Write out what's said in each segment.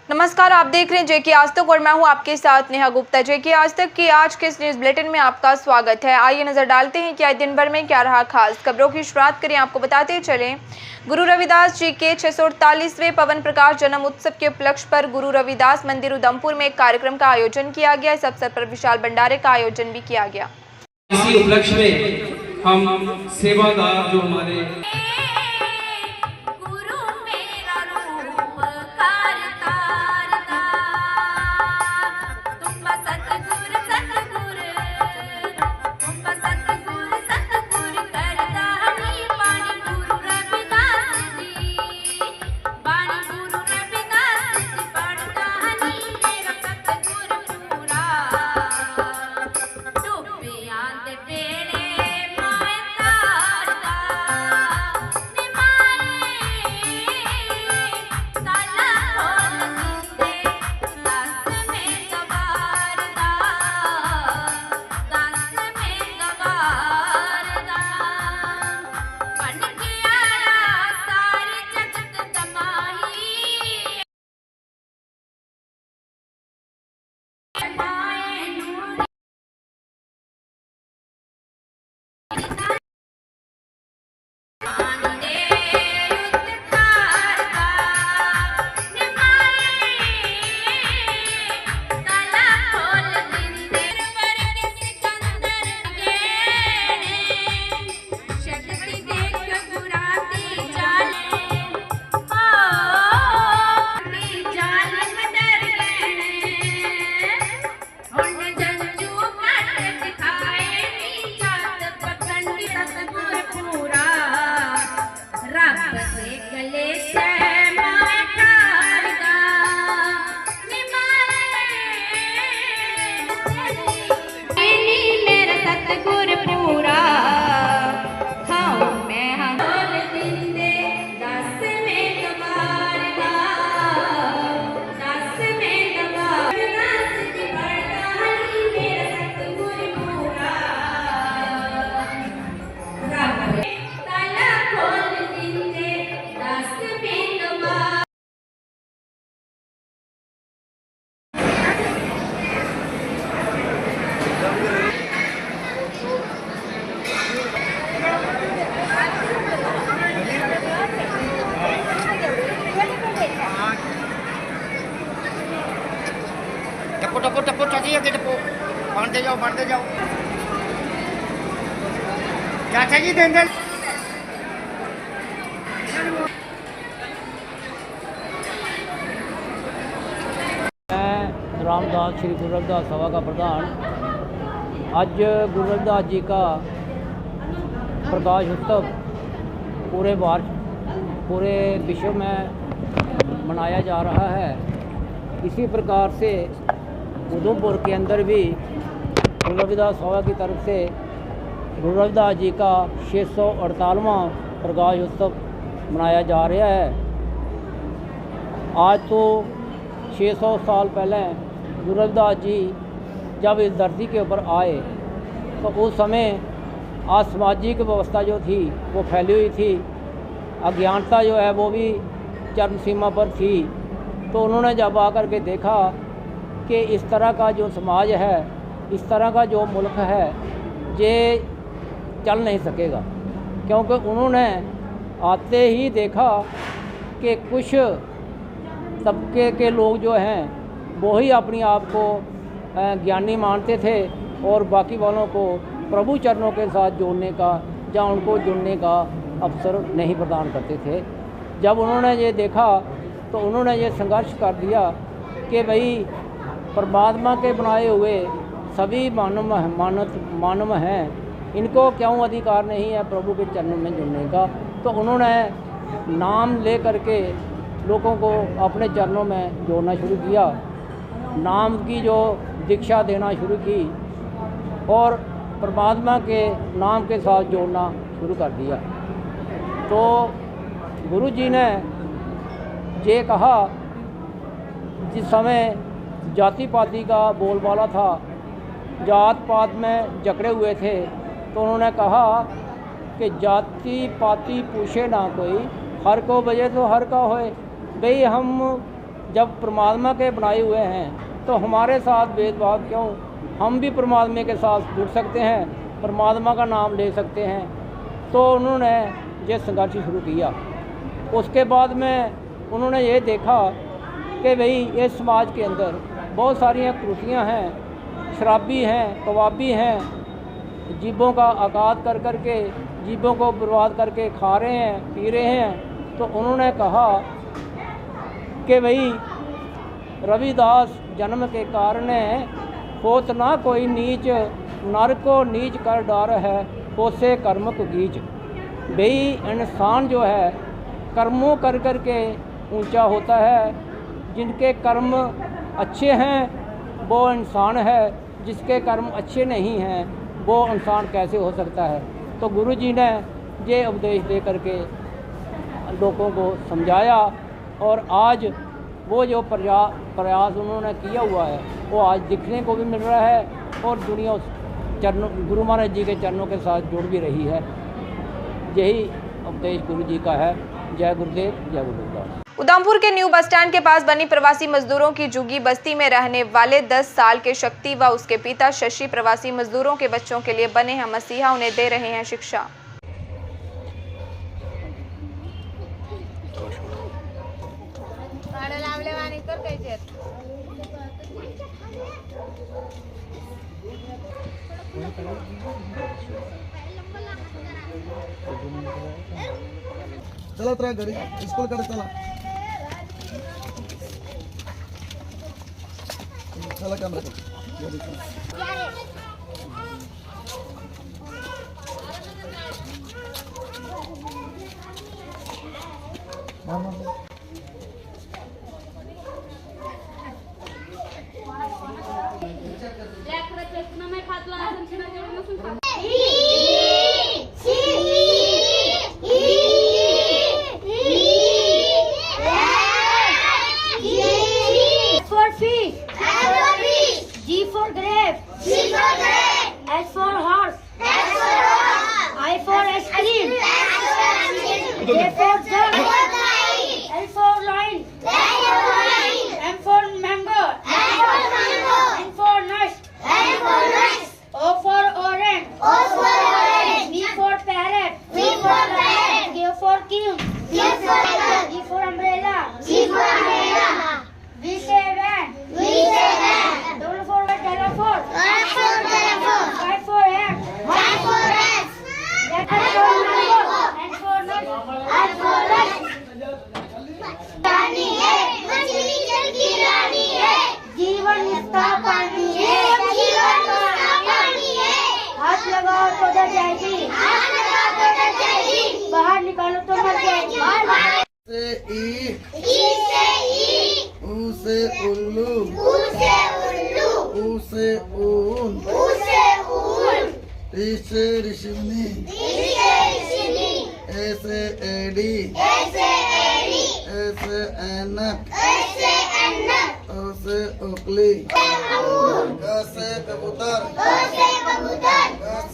नमस्कार, आप देख रहे हैं जेके आज तक और मैं हूं आपके साथ नेहा गुप्ता। जेके आज तक की आज के इस न्यूज बुलेटिन में आपका स्वागत है। आइए नजर डालते हैं कि आज दिन भर में क्या रहा खास। खबरों की शुरुआत करें, आपको बताते चलें गुरु रविदास जी के 648वें पवन प्रकाश जन्म उत्सव के उपलक्ष्य पर गुरु रविदास मंदिर उधमपुर में एक कार्यक्रम का आयोजन किया गया। इस अवसर पर विशाल भंडारे का आयोजन भी किया गया। इसी उपलक्ष्य में हम सेवादार जो हमारे टप्पो चाची आगे टप्पो बांधते जाओ चाचा जी देंगे मैं रामदास श्री गुरु रविदास सभा का प्रधान। आज गुरु रविदास जी का प्रकाश उत्सव पूरे विश्व में मनाया जा रहा है। इसी प्रकार से उधमपुर के अंदर भी गुरु रविदास सभा की तरफ से गुरु रविदास जी का 648वां प्रकाश उत्सव मनाया जा रहा है। आज तो 600 साल पहले गुरु रविदास जी जब इस धरती के ऊपर आए तो उस समय असामाजिक व्यवस्था जो थी वो फैली हुई थी, अज्ञानता जो है वो भी चरम सीमा पर थी। तो उन्होंने जब आकर के देखा कि इस तरह का जो समाज है, इस तरह का जो मुल्क है, ये चल नहीं सकेगा, क्योंकि उन्होंने आते ही देखा कि कुछ तबके के लोग जो हैं वो ही अपने आप को ज्ञानी मानते थे और बाकी वालों को प्रभु चरणों के साथ जोड़ने का या उनको जुड़ने का अवसर नहीं प्रदान करते थे। जब उन्होंने ये देखा तो उन्होंने ये संघर्ष कर दिया कि भाई परमात्मा के बनाए हुए सभी मानव हैं, इनको क्यों अधिकार नहीं है प्रभु के चरणों में जुड़ने का। तो उन्होंने नाम ले करके लोगों को अपने चरणों में जोड़ना शुरू किया, नाम की जो दीक्षा देना शुरू की और परमात्मा के नाम के साथ जोड़ना शुरू कर दिया। तो गुरु जी ने ये कहा, जिस समय जाति पाति का बोलबाला था, जात पात में जकड़े हुए थे, तो उन्होंने कहा कि जाति पाति पूछे ना कोई, हर को बजे तो हर का होए। भाई हम जब परमात्मा के बनाए हुए हैं तो हमारे साथ भेदभाव क्यों? हम भी परमात्मा के साथ जुड़ सकते हैं, परमात्मा का नाम ले सकते हैं। तो उन्होंने ये संघर्ष शुरू किया। उसके बाद में उन्होंने ये देखा कि भाई ये समाज के अंदर बहुत सारी कुर्सियाँ हैं, शराबी हैं, कबाबी हैं, जीभों का आकात कर कर के जीभों को बर्बाद करके खा रहे हैं, पी रहे हैं। तो उन्होंने कहा कि भाई रविदास जन्म के कारण होत ना कोई नीच, नर को नीच कर डार है, पोसे कर्म को गीच। भाई इंसान जो है कर्मों कर कर के ऊंचा होता है। जिनके कर्म अच्छे हैं वो इंसान है, जिसके कर्म अच्छे नहीं हैं वो इंसान कैसे हो सकता है? तो गुरु जी ने ये उपदेश दे करके लोगों को समझाया और आज वो जो प्रयास उन्होंने किया हुआ है वो आज दिखने को भी मिल रहा है और दुनिया चरणों गुरु महाराज जी के चरणों के साथ जुड़ भी रही है। यही उपदेश गुरु जी का है। जय गुरुदेव, जय गुरुदास। उधमपुर के न्यू बस स्टैंड के पास बनी प्रवासी मजदूरों की झुग्गी बस्ती में रहने वाले 10 साल के शक्ति व उसके पिता शशि प्रवासी मजदूरों के बच्चों के लिए बने हैं मसीहा, उन्हें दे रहे हैं शिक्षा। चला तर घरी स्कूल कडे चला चला कॅमेरा घरी G for grape. S for horse. I for ice cream. J for jug. L for lion. M for mango. N for nut. O for orange. B for parrot. K for king. E for umbrella. V say van. Double for telephone. 5 for hat. That for mango. And for nut. रानी है, मछली जल की रानी है, जीवन इसका पानी है, जीवन इसका पानी है। हाथ लगाओ तो डर जाएगी, बाहर निकालो तो मर जाएगी। से ऊ से उल्लू, ऊ से ऊन, ऋ से ऋषिनी, ए से एडी, ए से ऐनक, ओ से ओकली, ग से कबूतर, ग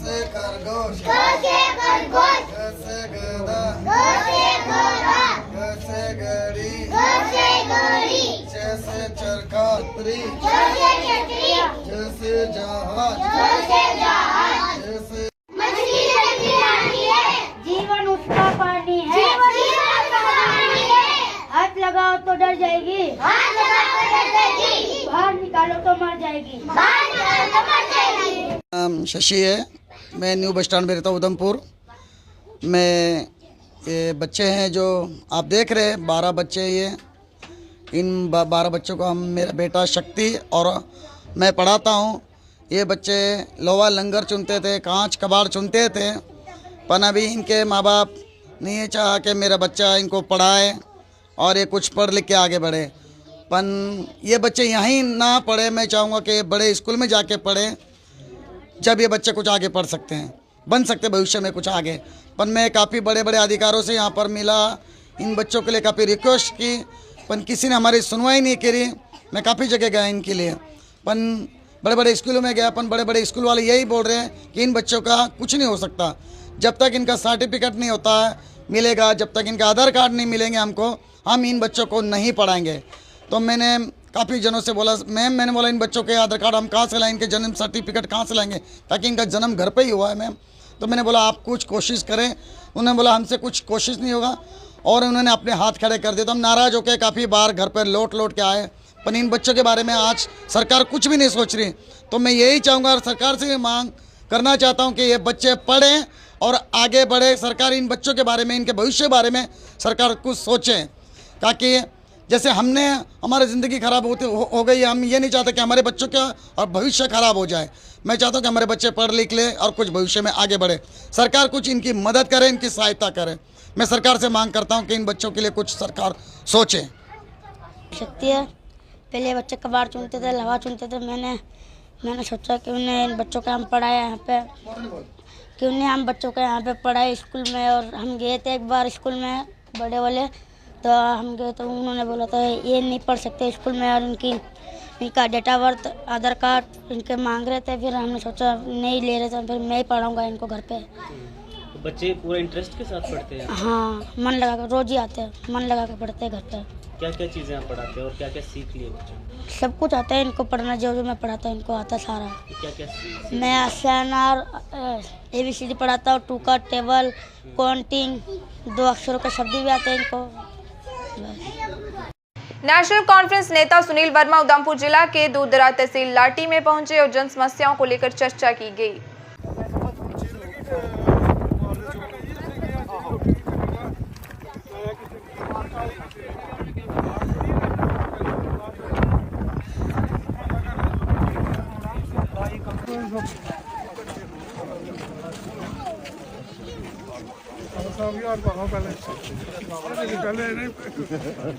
से खरगोश, ग से गधा, ग से गड़ी, च से चरखा, ज से जहाज, ज से जीवन उसका पानी है, हाथ लगाओ तो डर जाएगी, बाहर निकालो तो मर जाएगी। नाम शशि है, मैं न्यू बस स्टैंड में रहता हूँ उधमपुर में। ये बच्चे हैं जो आप देख रहे हैं, 12 बच्चे ये। इन 12 बच्चों को हम, मेरा बेटा शक्ति और मैं पढ़ाता हूँ। ये बच्चे लोहा लंगर चुनते थे, कांच कबाड़ चुनते थे, पर अभी इनके माँ बाप नहीं चाहा कि मेरा बच्चा इनको पढ़ाए और ये कुछ पढ़ लिख के आगे बढ़े। पन ये बच्चे यहीं ना पढ़े, मैं चाहूँगा कि बड़े स्कूल में जाके पढ़े, जब ये बच्चे कुछ आगे पढ़ सकते हैं, बन सकते हैं भविष्य में कुछ आगे। पर मैं काफ़ी बड़े बड़े अधिकारों से यहाँ पर मिला, इन बच्चों के लिए काफ़ी रिक्वेस्ट की, पर किसी ने हमारी सुनवाई नहीं करी। मैं काफ़ी जगह गया इनके लिए, पन बड़े बड़े स्कूलों में गया, अपन बड़े बड़े स्कूल वाले यही बोल रहे हैं कि इन बच्चों का कुछ नहीं हो सकता जब तक इनका सर्टिफिकेट नहीं होता है मिलेगा, जब तक इनका आधार कार्ड नहीं मिलेंगे हमको, हम इन बच्चों को नहीं पढ़ाएंगे। तो मैंने काफ़ी जनों से बोला, मैम मैंने बोला इन बच्चों के आधार कार्ड हम कहाँ से लाएं, इनके जन्म सर्टिफिकेट कहाँ से लाएंगे, ताकि इनका जन्म घर पे ही हुआ है मैम। तो मैंने बोला आप कुछ कोशिश करें। उन्होंने बोला हमसे कुछ कोशिश नहीं होगा, और उन्होंने अपने हाथ खड़े कर दिए। तो हम नाराज़ होकर काफ़ी बार घर पर लौट के आए, पर इन बच्चों के बारे में आज सरकार कुछ भी नहीं सोच रही। तो मैं यही चाहूँगा और सरकार से मांग करना चाहता हूँ कि ये बच्चे पढ़ें और आगे बढ़े। सरकार इन बच्चों के बारे में, इनके भविष्य के बारे में सरकार कुछ सोचे, ताकि जैसे हमने हमारी ज़िंदगी ख़राब हो गई है, हम ये नहीं चाहते कि हमारे बच्चों का और भविष्य ख़राब हो जाए। मैं चाहता हूँ कि हमारे बच्चे पढ़ लिख लें और कुछ भविष्य में आगे बढ़े। सरकार कुछ इनकी मदद करे, इनकी सहायता करे। मैं सरकार से मांग करता हूँ कि इन बच्चों के लिए कुछ सरकार सोचे। शक्ति है, पहले बच्चे कबाड़ चुनते थे, लवा चुनते थे। मैंने सोचा कि उन्हें इन बच्चों को हम पढ़ाए यहाँ पे, कि उन्हें हम बच्चों को यहाँ पे पढ़ाए स्कूल में। और हम गए थे एक बार स्कूल में बड़े वाले, तो हम गए तो उन्होंने बोला था ये नहीं पढ़ सकते स्कूल में, और इनका date of birth, Aadhaar card इनके मांग रहे थे। फिर हमने सोचा नहीं ले रहे थे, फिर मैं ही पढ़ाऊँगा इनको घर पे। तो बच्चे पूरा इंटरेस्ट के साथ पढ़ते हैं? हाँ, मन लगा कर रोज ही आते हैं, मन लगा कर पढ़ते हैं घर पे। क्या क्या चीज़ें आप पढ़ाते हैं और क्या क्या सीख लिए बच्चों? सब कुछ आता है इनको पढ़ना, जो मैं पढ़ाता हूँ इनको आता है सारा। क्या क्या मैं आसान और ABCD पढ़ाता हूँ, 2 का टेबल, काउंटिंग, 2 अक्षरों के शब्द भी आते हैं इनको। नेशनल कॉन्फ्रेंस नेता सुनील वर्मा उधमपुर जिला के दूरदराज तहसील लाटी में पहुंचे और जन समस्याओं को लेकर चर्चा की गई।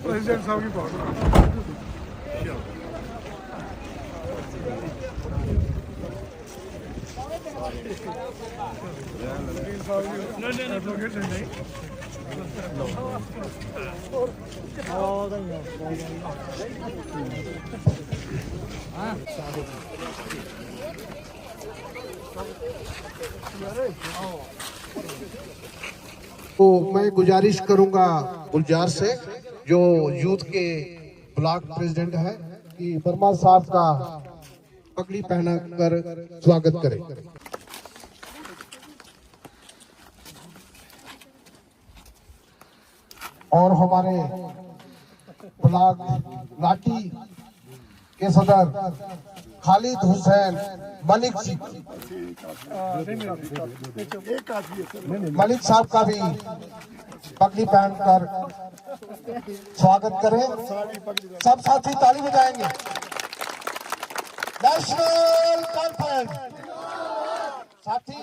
प्रेसिडेंट साहब की बात तो मैं गुजारिश करूंगा गुलजार से, जो यूथ के ब्लॉक प्रेसिडेंट है, कि वर्मा साहब का पगड़ी पहना कर स्वागत करें। और हमारे ब्लॉक लाठी के सदर खालिद हुसैन मलिक साहब का भी पगड़ी पहनकर स्वागत करें। सब साथी ताली बजाएंगे। नेशनल कॉन्फ्रेंस साथी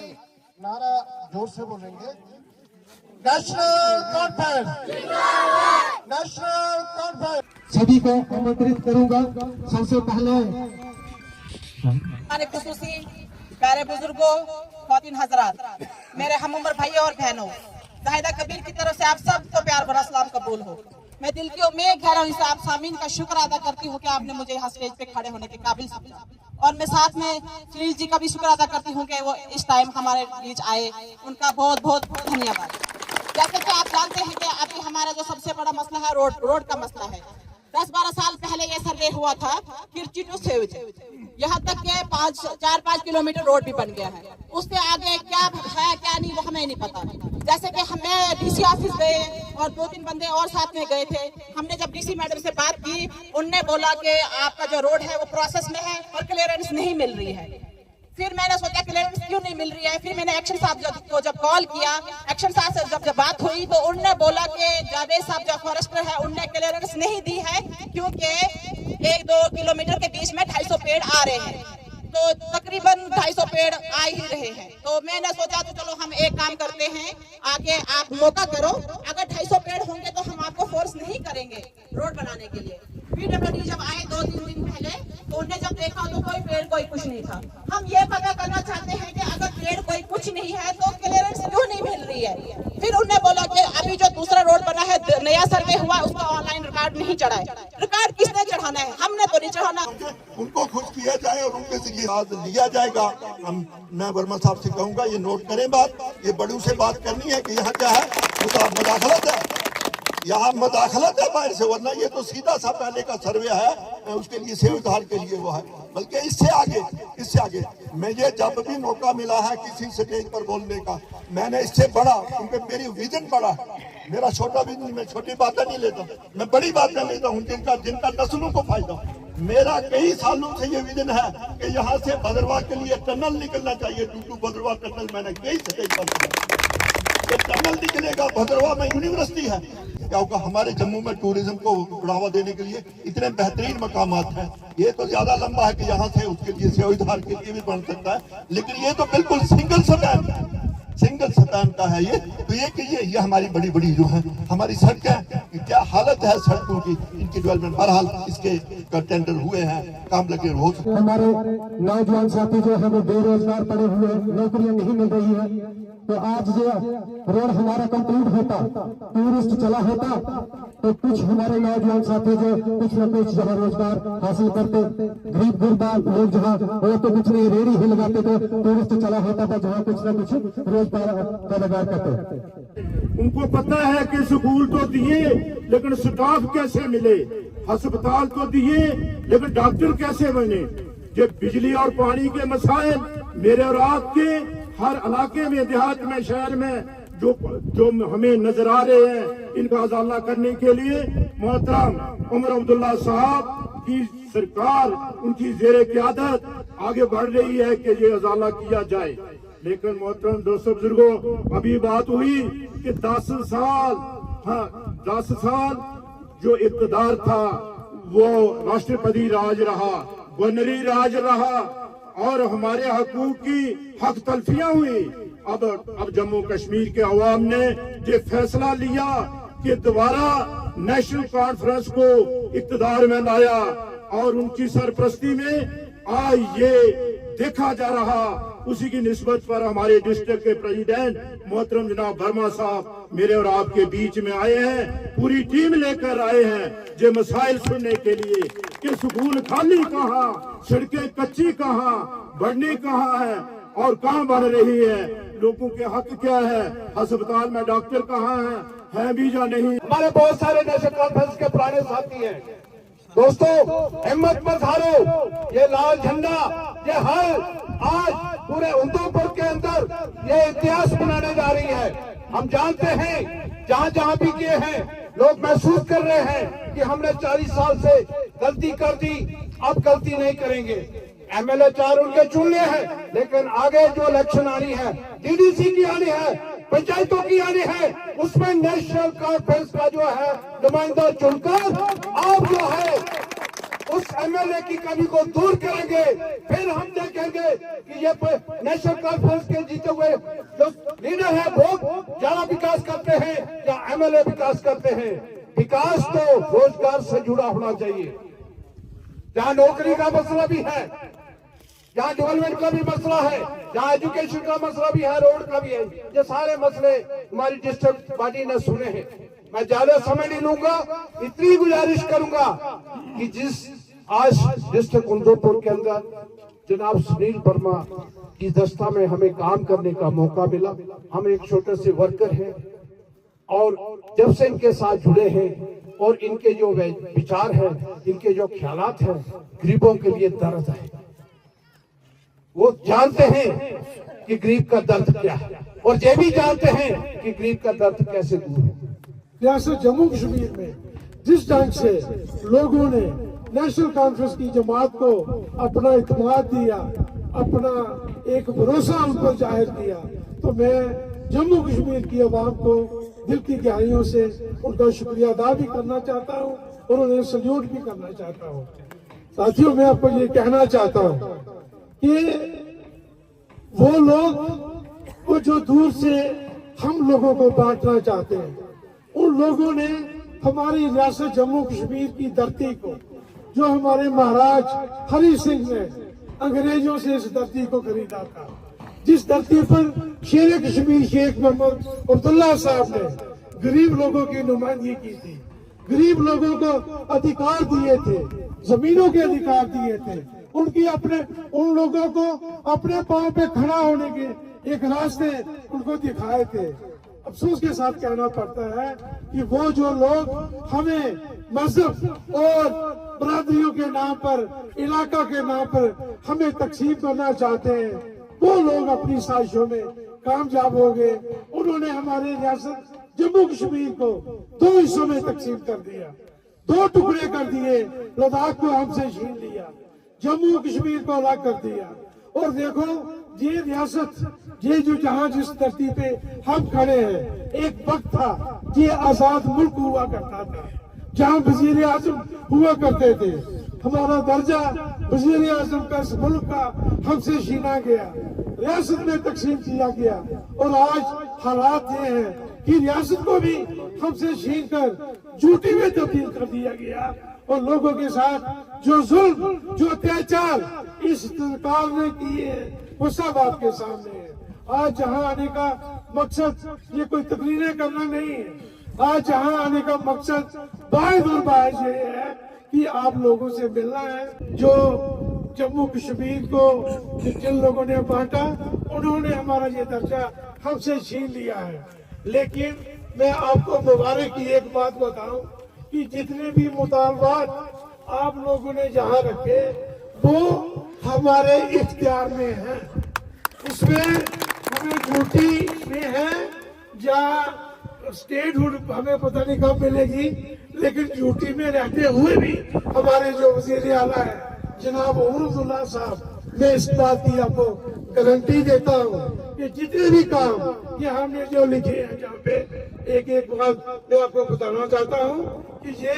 नारा जोर से बोलेंगे, नेशनल कॉन्फ्रेंस, नेशनल कॉन्फ्रेंस। सभी को आमंत्रित करूंगा। सबसे पहले प्यारे बुजुर्गों, ख्वातीन हजरात, मेरे हम उम्र भाइयों और बहनों, जाहिदा कबीर की तरफ से आप सबको प्यार भरा सलाम कबूल हो। मैं दिल की उम्मीद गहराई से आप सामीन का शुक्र अदा करती हूँ कि आपने मुझे यहाँ स्टेज पे खड़े होने के काबिल समझा, और मैं साथ में सुनील जी का भी शुक्र अदा करती हूँ कि वो इस टाइम हमारे बीच आए। उनका बहुत बहुत धन्यवाद। जैसे कि आप जानते हैं कि अभी हमारा जो सबसे बड़ा मसला है रोड का मसला है। 10-12 साल पहले ये सर्वे हुआ था किरची टू सेवज, यहाँ तक के 4-5 किलोमीटर रोड भी बन गया है। उससे आगे क्या है क्या नहीं वो हमें नहीं पता। जैसे कि हमें डीसी ऑफिस गए और 2-3 बंदे और साथ में गए थे। हमने जब डीसी मैडम से बात की, उनने बोला कि आपका जो रोड है वो प्रोसेस में है और क्लियरेंस नहीं मिल रही है। फिर मैंने सोचा क्लियरेंस क्यों नहीं मिल रही है। फिर मैंने एक्शन साहब को जब कॉल किया, एक्शन साहब से जब बात हुई तो उनने बोला कि जावेद साहब जो फॉरेस्टर है उनने क्लियरेंस नहीं दी है, क्योंकि 1-2 किलोमीटर के बीच में 250 पेड़ आ रहे हैं, तो तकरीबन 250 पेड़ आ ही रहे हैं। तो मैंने सोचा तो चलो हम एक काम करते हैं, आगे आप मौका करो, अगर 250 पेड़ होंगे तो हम आपको फोर्स नहीं करेंगे रोड बनाने के लिए। PWD जब आए 2-3 दिन पहले, तो उन्हें जब देखा तो कोई पेड़ कोई कुछ नहीं था। हम ये पता करना चाहते हैं कि अगर पेड़ कोई कुछ नहीं है तो क्लियरेंस क्यों नहीं मिल रही है। फिर उन्हें बोला कि अभी जो दूसरा रोड बना है, नया सर्वे हुआ, उसका ऑनलाइन रिकॉर्ड नहीं चढ़ा है। रिकॉर्ड किसने चढ़ाना है? हमने तो नहीं चढ़ाना। उनको खुश किया जाए और उनके से ये लिया जाएगा। मैं वर्मा साहब से कहूँगा ये नोट करें बात, ये बड़ों से बात करनी है कि यहाँ क्या है, मुदाखलत है, यहाँ मदाखलत है बाहर से, वरना ये तो सीधा सा पहले का सर्वे है, उसके लिए सेव उधार के लिए वो है। बल्कि इससे आगे मुझे जब भी मौका मिला है किसी स्टेज पर बोलने का, मैंने इससे बड़ा, क्योंकि मेरी विजन बड़ा है, मेरा छोटा विजन, मैं छोटी बातें नहीं लेता, मैं बड़ी बातें लेता हूँ जिनका नस्लों को फायदा। मेरा कई सालों से ये विजन है कि यहाँ से भद्रवाह के लिए टनल निकलना चाहिए। टूटू भद्रवाह टनल मैंने कई स्टेज पर टनल निकलेगा। भद्रवाह में यूनिवर्सिटी है, क्या होगा? हमारे जम्मू में टूरिज्म को बढ़ावा देने के लिए इतने बेहतरीन मकामात हैं। ये तो ज्यादा लंबा है कि यहाँ से उसके लिए सेवाधार के लिए भी बन सकता है, लेकिन ये तो बिल्कुल सिंगल स्टैंड का है ये। तो ये हमारी बड़ी जो है हमारी सड़कें, क्या हालत है सड़कों की, इनकी डेवलपमेंट। बहरहाल इसके टेंडर हुए हैं, काम लगे हो सकते। हमारे नौजवान साथी जो है वो बेरोजगार पड़े हुए, नौकरियां नहीं मिल रही है। तो आज जो रोड हमारा कंप्लीट होता, टूरिस्ट चला होता, तो कुछ हमारे नौजवान साथी जो कुछ न कुछ जहाँ रोजगार हासिल करते, गरीब गुरबा लोग जहाँ वो तो कुछ नहीं, रेडी ही लगाते थे, टूरिस्ट चला होता था जहाँ कुछ न कुछ रोजगार करते। उनको पता है कि स्कूल तो दिए लेकिन स्टाफ कैसे मिले, अस्पताल तो दिए लेकिन डॉक्टर कैसे बने। ये बिजली और पानी के मसाइल मेरे और आपके हर इलाके में, देहात में, शहर में जो हमें नजर आ रहे हैं, इनका उजाला करने के लिए मोहतरम उमर अब्दुल्ला साहब की सरकार, उनकी जेरे क़यादत आगे बढ़ रही है कि ये उजाला किया जाए। लेकिन मोहतरम दोस्तों बुजुर्गों, अभी बात हुई कि 10 साल जो इक़्तिदार था वो राष्ट्रपति राज रहा, गवर्नरी राज रहा और हमारे हकूक की हक तलफियां हुई। अब जम्मू कश्मीर के अवाम ने ये फैसला लिया कि दोबारा नेशनल कॉन्फ्रेंस को इक़्तिदार में लाया और उनकी सरपरस्ती में आज ये देखा जा रहा। उसी की निस्बत पर हमारे डिस्ट्रिक्ट के प्रेसिडेंट मोहतरम जनाब वर्मा साहब मेरे और आपके बीच में आए हैं, पूरी टीम लेकर आए हैं ये मसाइल सुनने के लिए कि स्कूल खाली कहाँ, सड़कें कच्ची कहाँ, बढ़ने कहाँ है और कहाँ बन रही है, लोगों के हक क्या है, अस्पताल में डॉक्टर कहाँ है भी या नहीं। हमारे बहुत सारे नेशनल कॉन्फ्रेंस के पुराने साथी हैं। दोस्तों, हिम्मत मत हारो, ये लाल झंडा ये हर आज पूरे उधमपुर के अंदर ये इतिहास बनाने जा रही है। हम जानते हैं जहाँ जहाँ भी किए हैं, लोग महसूस कर रहे हैं कि हमने 40 साल से गलती कर दी, अब गलती नहीं करेंगे। MLA 4 उनके चुनने हैं, लेकिन आगे जो इलेक्शन आनी है, DDC की आनी है, पंचायतों की आनी है, उसमें नेशनल कॉन्फ्रेंस का जो है नुमाइंदा चुनकर आप जो है उस MLA की कमी को दूर करेंगे। फिर हम देखेंगे कि ये नेशनल कॉन्फ्रेंस के जीते हुए जो लीडर है वो ज्यादा विकास करते हैं या MLA विकास करते हैं। विकास तो रोजगार से जुड़ा होना चाहिए, जहाँ नौकरी का मसला भी है, जहाँ डेवलपमेंट का भी मसला है, जहाँ एजुकेशन का मसला भी है, रोड का भी है। ये सारे मसले हमारी डिस्ट्रिक्ट पार्टी ने सुने हैं। मैं ज्यादा समय नहीं लूंगा, इतनी गुजारिश करूंगा कि जिस आज डिस्ट्रिक्ट उधमपुर के अंदर जनाब सुनील वर्मा की दस्ता में हमें काम करने का मौका मिला। हम एक छोटे से वर्कर हैं और जब से इनके साथ जुड़े हैं और इनके जो विचार हैं, इनके जो ख्यालात हैं, गरीबों के लिए दर्द है। वो जानते हैं कि गरीब का दर्द क्या है और ये भी जानते हैं कि गरीब का दर्द कैसे दूर है। रियासत जम्मू कश्मीर में जिस ढंग से लोगों ने नेशनल कॉन्फ्रेंस की जमात को अपना इत्मीनान दिया, अपना एक भरोसा उन पर जाहिर किया, तो मैं जम्मू कश्मीर की आवाम को दिल की गहराइयों से उनका शुक्रिया अदा भी करना चाहता हूँ और उन्हें सल्यूट भी करना चाहता हूँ। साथियों, मैं आपको ये कहना चाहता हूँ कि वो लोग वो जो दूर से हम लोगों को बांटना चाहते हैं, उन लोगों ने हमारी रियासत जम्मू कश्मीर की धरती को, जो हमारे महाराज हरि सिंह ने अंग्रेजों से इस धरती को खरीदा था, जिस धरती पर शेर कश्मीर शेख मोहम्मद अब्दुल्ला साहब ने गरीब लोगों की नुमाइंदगी की थी, गरीब लोगों को अधिकार दिए थे, जमीनों के अधिकार दिए थे, उन लोगों को अपने पांव पे खड़ा होने के एक रास्ते उनको दिखाए थे। अफसोस के साथ कहना पड़ता है कि वो जो लोग हमें मजहब और बरादरियों के नाम पर, इलाका के नाम पर हमें तकसीम करना चाहते हैं, वो लोग अपनी साजिशों में कामयाब हो गए। उन्होंने हमारे रियासत जम्मू कश्मीर को 2 हिस्सों में तकसीम कर दिया, 2 टुकड़े कर दिए। लद्दाख को हमसे छीन लिया, जम्मू कश्मीर को अलग कर दिया। और देखो ये रियासत, ये जो जहां जिस धरती पे हम खड़े हैं, एक वक्त था ये आजाद मुल्क हुआ करता था, जहां वजीर आजम हुआ करते थे। हमारा दर्जा वजीर आजम का इस मुल्क का हमसे छीना गया, रियासत में तकसीम किया गया। और आज हालात ये हैं कि रियासत को भी हमसे छीन कर यूटी में तब्दील कर दिया गया। और लोगों के साथ जो जुल्म, जो अत्याचार इस सरकार ने किए वो सब आपके सामने है। आज जहां आने का मकसद ये कोई तकरीरें करना नहीं है, आज जहां आने का मकसद बाइज और बाइज ये है कि आप लोगों से मिलना है। जो जम्मू कश्मीर को जिन लोगों ने बांटा, उन्होंने हमारा ये दर्जा हमसे छीन लिया है। लेकिन मैं आपको मुबारक की एक बात बताऊं कि जितने भी मुतालबात आप लोगों ने जहां रखे वो हमारे इख्तियार में है। उसमें हमें ड्यूटी में है या स्टेटहुड हमें पता नहीं कब मिलेगी, लेकिन ड्यूटी में रहते हुए भी हमारे जो वजीर आला है जनाब उमरुल्लाह साहब, मैं इस बात की आपको गारंटी देता हूँ कि जितने भी काम ये हमने जो लिखे हैं, जहाँ पे एक एक बात मैं आपको बताना चाहता हूँ कि ये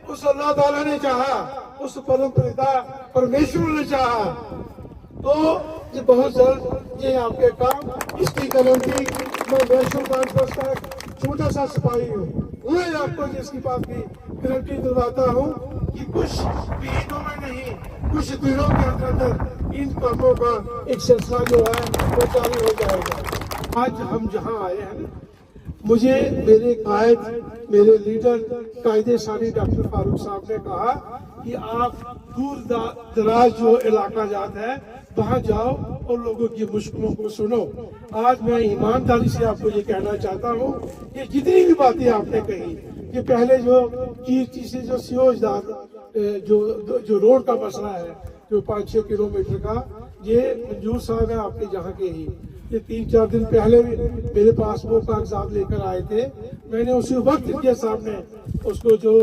उस अल्लाह ताला ने चाहा, उस परम पिता परमेश्वर ने चाहा तो ये बहुत जल्द ये आपके काम, इसकी गारंटी मैं नेशनल कॉन्फ्रेंस का छोटा सा सिपाही हूँ, मैं आपको जिसकी बात की गारंटी दिलवाता हूँ कि कुछ महीनों में नहीं, कुछ दिनों के अंदर इन कामों का एक सिलसिला जो है वो चालू हो जाएगा। आज हम जहाँ आए हैं, मुझे मेरे कायद, मेरे लीडर कायदे सानी डॉक्टर फारूक साहब ने कहा कि आप दूर दराज जो इलाका जात है वहाँ जाओ और लोगों की मुश्किलों को सुनो। आज मैं ईमानदारी से आपको ये कहना चाहता हूँ कि जितनी भी बातें आपने कही कि पहले जो कीर्ति से जो सियोजदार जो रोड का मसला है, जो 5-6 किलोमीटर का, ये मंजूर साहब है आपके जहाँ के ही, ये 3-4 दिन पहले भी मेरे पास वो कागजात लेकर आए थे। मैंने उसी वक्त इनके सामने उसको जो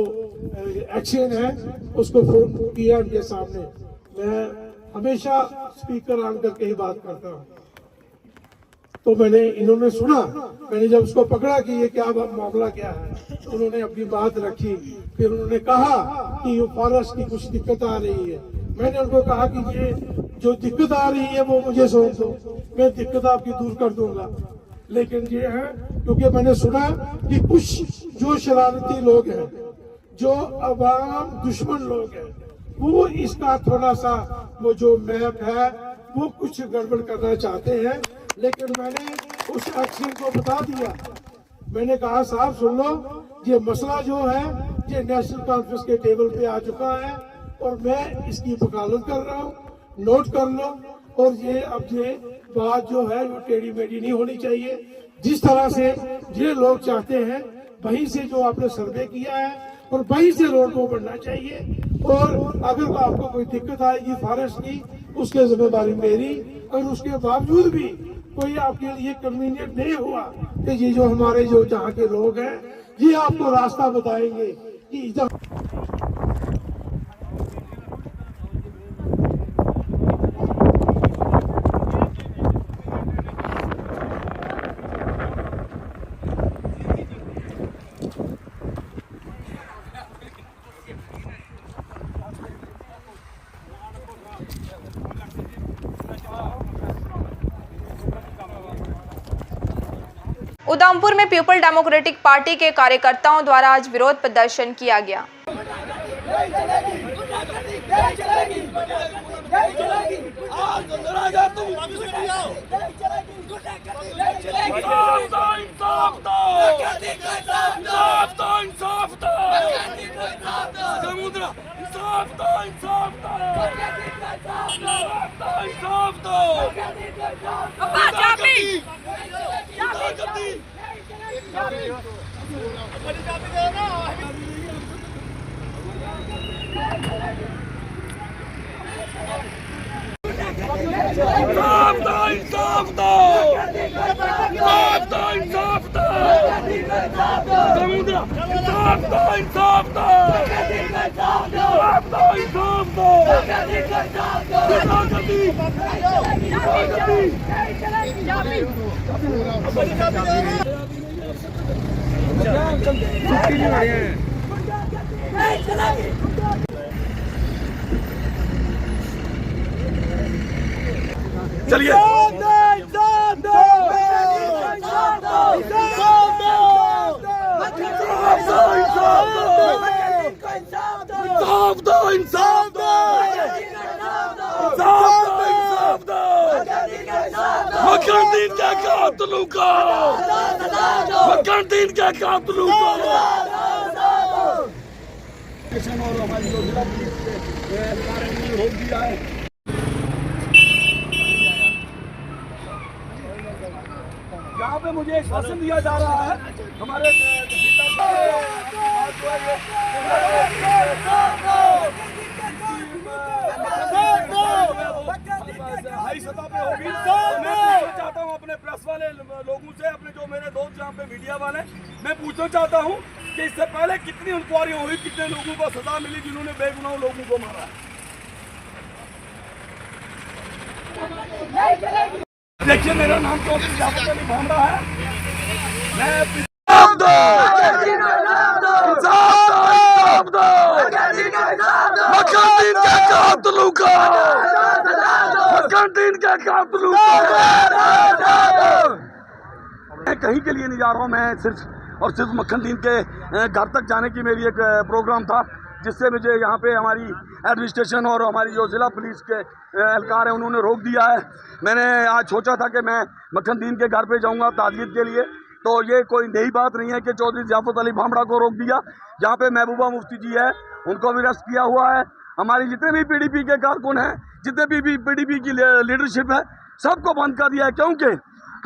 एक्शन है उसको फोन किया इनके सामने। मैं हमेशा स्पीकर ऑन करके ही बात करता हूँ, तो मैंने इन्होंने सुना, मैंने जब उसको पकड़ा कि ये क्या मामला क्या है, तो उन्होंने अपनी बात रखी। फिर उन्होंने कहा कि ये फॉरेस्ट की कुछ दिक्कत आ रही है। मैंने उनको कहा कि ये जो दिक्कत आ रही है वो मुझे सौंप दो, मैं दिक्कत आपकी दूर कर दूंगा। लेकिन ये है क्योंकि मैंने सुना कि कुछ जो शरारती लोग हैं, जो अवाम दुश्मन लोग हैं, वो इसका थोड़ा सा वो जो मैप है वो कुछ गड़बड़ करना चाहते हैं। लेकिन मैंने उस एक्शन को बता दिया, मैंने कहा साहब सुन लो, ये मसला जो है ये नेशनल कॉन्फ्रेंस के टेबल पे आ चुका है और मैं इसकी वकालत कर रहा हूँ, नोट कर लो। और ये अब ये बात जो है वो टेढ़ी मेढ़ी नहीं होनी चाहिए। जिस तरह से ये लोग चाहते हैं वहीं से जो आपने सर्वे किया है और वहीं से रोड को बढ़ना चाहिए। और अगर आपको कोई दिक्कत आएगी फॉरेस्ट की, उसकी जिम्मेदारी मेरी। और उसके बावजूद भी कोई आपके लिए कन्वीनियंट नहीं हुआ कि ये जो हमारे जो जहाँ के लोग हैं ये आपको रास्ता बताएंगे कि उधमपुर में पीपल डेमोक्रेटिक पार्टी के कार्यकर्ताओं द्वारा आज विरोध प्रदर्शन किया गया। चलिए मकरदीन के कातलों का, मकरदीन के कातलों का। और हमारी जो जिला पुलिस के अधिकारी ने रोक दिया है। यहाँ पे मुझे शासन दिया जा रहा है हमारे हाई सतह पे होगी। मैं पूछना चाहता हूँ अपने प्रेस वाले लोगों से, अपने जो मेरे दोस्त यहाँ पे मीडिया वाले, मैं पूछना चाहता हूँ कि इससे पहले कितनी इंक्वायरी हुई, कितने लोगों को सजा मिली जिन्होंने बेगुनाह लोगों को मारा है। देखिए मेरा नाम चौधरी जाफर अली भामरा है। मैं कहीं के लिए नहीं जा रहा हूँ, मैं सिर्फ और सिर्फ मक्खनदीन के घर तक जाने की मेरी एक प्रोग्राम था, जिससे मुझे यहाँ पे हमारी एडमिनिस्ट्रेशन और हमारी जो ज़िला पुलिस के एहलकार हैं उन्होंने रोक दिया है। मैंने आज सोचा था कि मैं मक्खनदीन के घर पे जाऊँगा ताज़ियत के लिए, तो ये कोई नई बात नहीं है कि चौधरी जाफर अली भामरा को रोक दिया। यहाँ पे महबूबा मुफ्ती जी है, उनको भी अरेस्ट किया हुआ है। हमारी जितने भी PDP के कारकुन हैं, जितने भी PDP की लीडरशिप है, सबको बंद कर दिया है, क्योंकि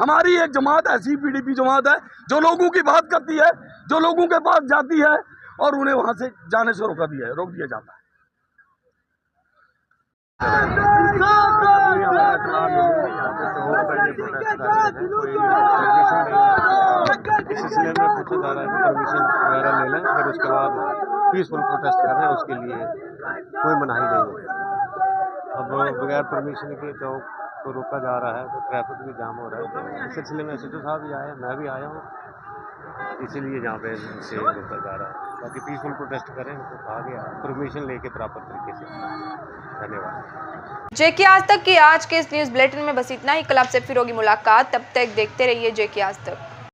हमारी एक जमात ऐसी PDP जमात है जो लोगों की बात करती है, जो लोगों के पास जाती है और उन्हें वहाँ से जाने से रोक दिया जाता है। इस सिलसिले में पूछा जा रहा है कि परमिशन वगैरह ले लें, फिर उसके बाद पीसफुल प्रोटेस्ट कर रहे हैं, उसके लिए कोई मनाही नहीं है। अब बगैर परमिशन के चौक को रोका जा रहा है, तो ट्रैफिक भी जाम हो रहा है। तो इस सिलसिले में SHO साहब भी आए, मैं भी आया हूँ, इसीलिए यहाँ पे से रोका जा रहा है। बाकी पीसफुल प्रोटेस्ट करें तो कहा गया, परमिशन लेके प्रॉपर तरीके से। धन्यवाद। JK आज तक की आज के इस न्यूज़ बुलेटिन में बस इतना ही। कल आपसे फिर होगी मुलाकात, तब तक देखते रहिए JK आज तक।